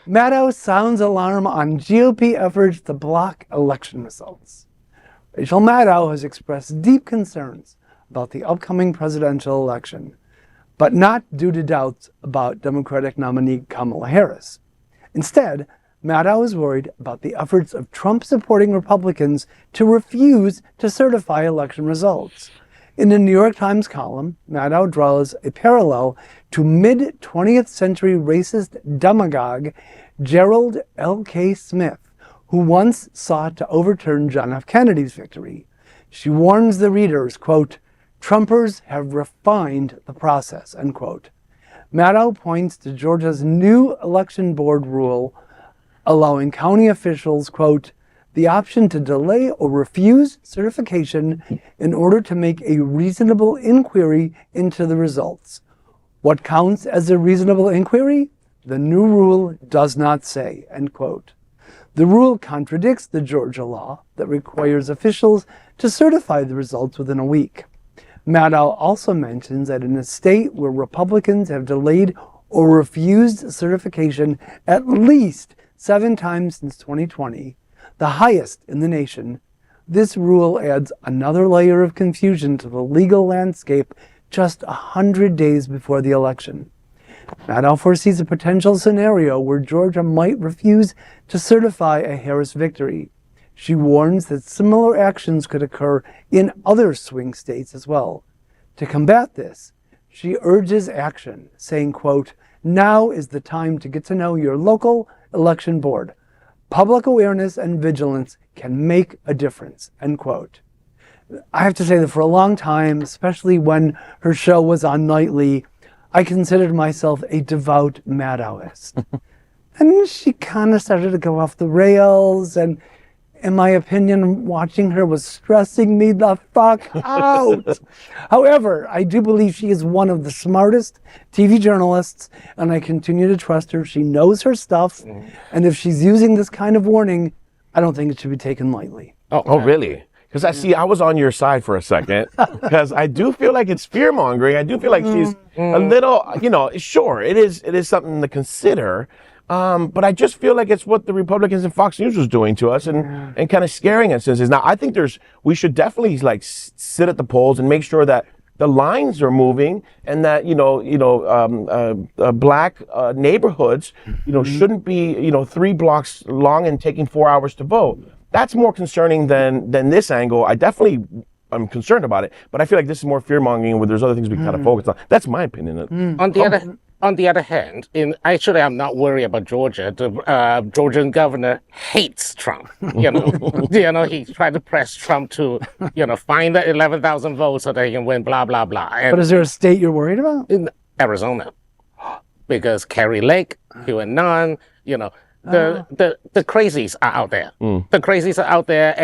Maddow sounds alarm on GOP efforts to block election results. Rachel Maddow has expressed deep concerns about the upcoming presidential election, but not due to doubts about Democratic nominee Kamala Harris. Instead, Maddow is worried about the efforts of Trump-supporting Republicans to refuse to certify election results. In the New York Times column, Maddow draws a parallel to mid-20th century racist demagogue Gerald L.K. Smith, who once sought to overturn John F. Kennedy's victory. She warns the readers, quote, "Trumpers have refined the process," end quote. Maddow points to Georgia's new election board rule allowing county officials, quote, "the option to delay or refuse certification in order to make a reasonable inquiry into the results. What counts as a reasonable inquiry? The new rule does not say," end quote. The rule contradicts the Georgia law that requires officials to certify the results within a week. Maddow also mentions that in a state where Republicans have delayed or refused certification at least 7 times since 2020, the highest in the nation, this rule adds another layer of confusion to the legal landscape just 100 days before the election. Maddow foresees a potential scenario where Georgia might refuse to certify a Harris victory. She warns that similar actions could occur in other swing states as well. To combat this, she urges action, saying, quote, "Now is the time to get to know your local election board. Public awareness and vigilance can make a difference," end quote. I have to say that for a long time, especially when her show was on nightly, I considered myself a devout Maddowist. And she kind of started to go off the rails, and in my opinion, watching her was stressing me the fuck out. However, I do believe she is one of the smartest TV journalists, and I continue to trust her. She knows her stuff, and if she's using this kind of warning, I don't think it should be taken lightly. Oh, really? Because I was on your side for a second, because I do feel like it's fear-mongering. I do feel like she's a little, sure, it is something to consider, but I just feel like it's what the Republicans and Fox News was doing to us and kind of scaring us. Now, I think we should definitely sit at the polls and make sure that the lines are moving and that, black neighborhoods, shouldn't be, 3 blocks long and taking 4 hours to vote. That's more concerning than this angle. I'm concerned about it, but I feel like this is more fear-mongering where there's other things we kind of focus on. That's my opinion. On the other hand, I'm not worried about Georgia. The Georgian governor hates Trump. He's trying to press Trump to, find the 11,000 votes so that he can win, blah, blah, blah. But is there a state you're worried about? In Arizona. Because Kerry Lake, QAnon, the crazies are out there. The crazies are out there,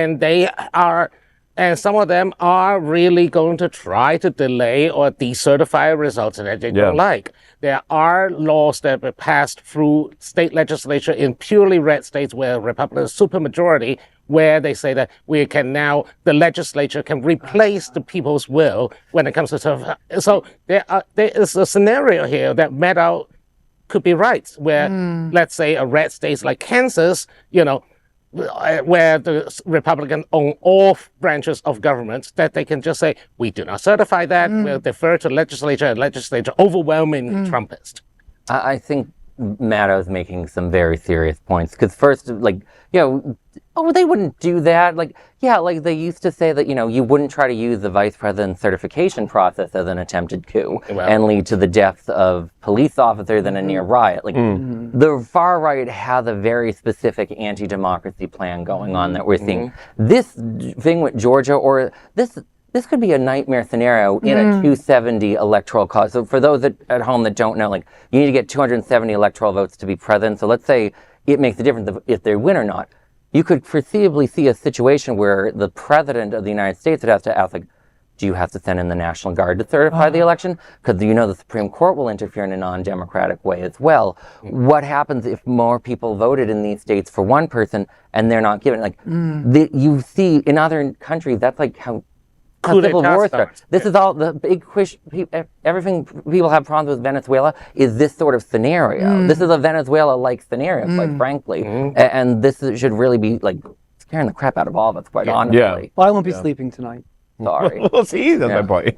and some of them are really going to try to delay or decertify results that they don't like. There are laws that were passed through state legislature in purely red states where Republicans supermajority, where they say that the legislature can replace the people's will when it comes to certify. So there is a scenario here that Maddow could be right, where let's say a red state like Kansas, where the Republicans own all branches of government, that they can just say, we do not certify that, we'll defer to legislature, and legislature overwhelming Trumpist. I think Maddow's making some very serious points, because first, they wouldn't do that. They used to say that, you wouldn't try to use the vice president's certification process as an attempted coup and lead to the deaths of police officers in a near riot. The far right has a very specific anti-democracy plan going on that we're seeing. This thing with Georgia, or this could be a nightmare scenario in a 270 electoral college. So for those at home that don't know, you need to get 270 electoral votes to be president. So let's say it makes a difference if they win or not. You could foreseeably see a situation where the president of the United States would have to ask, do you have to send in the National Guard to certify the election? Because the Supreme Court will interfere in a non-democratic way as well. What happens if more people voted in these states for one person and they're not given? You see in other countries, that's how coup civil d'etat war starts. starts. This is all the big everything people have problems with Venezuela is this sort of scenario. This is a Venezuela-like scenario, quite frankly. And this should really be like scaring the crap out of all of us, quite honestly. Yeah. Well, I won't be sleeping tonight. Sorry. Well, see, that's my point.